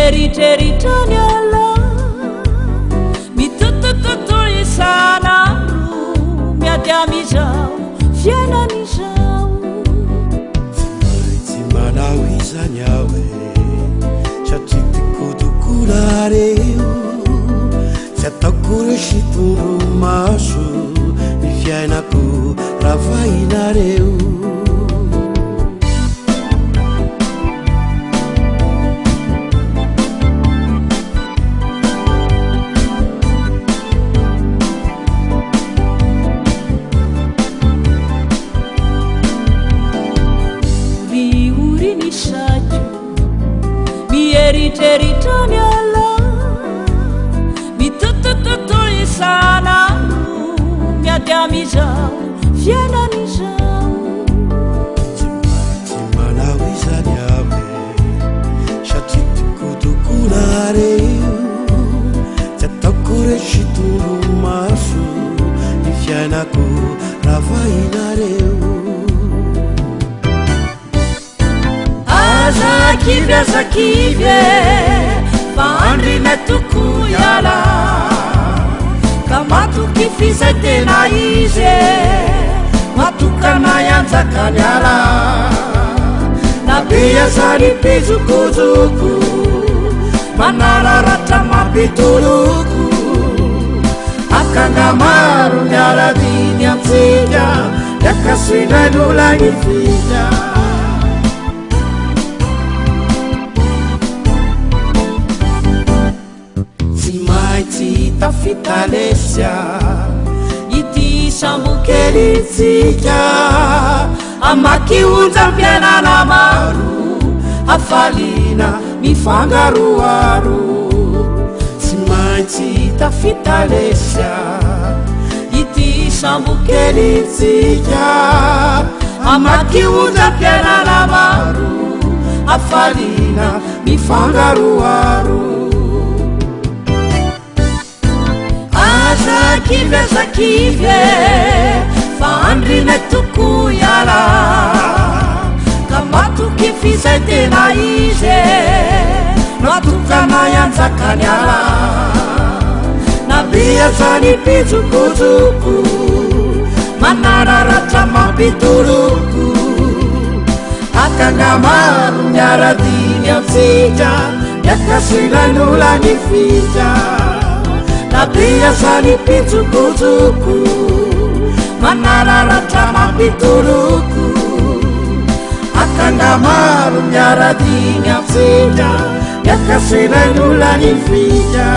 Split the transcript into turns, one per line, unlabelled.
mieritreritrany ala mitotototo isanandro miady amizao fiainan'izao
tsy manao izany aho e satria tikodokolareo tsy ataoko resitoro maso ny fiainako ravainareo mieritreritrany ala mitotototo isanandro miady amizao fiainan'izao tsy manao izany aho e satria tikodokolareo tsy ataoko resitoro maso ny fiainako ravainareo
azakivy fa andrina toko iala ka matoky fizatena izy matokana ianjakany ala na biazany pizokojoko manararatra mampitoloko akanga maro ny aladiny amtsika yakasidrainolany fika tafitalesya ity sambokelitsika amakiunjampianana maro afalina mifangaroaro tsy maintsy tafitalesya ity sambokelitsika amakiunjampianana maro afalina mifangaroaro zakivy fa andrina toko iala ka matoky fizatena izy natokana ianjakany ala na biazany pizokojoko manararatra mampitoloko akanga maro miaradiny amtsika miakasiranolany fika na biazany pizokojoko manararatra mampitoloko akanga maro miaradiny amtsika miakasiranolany fika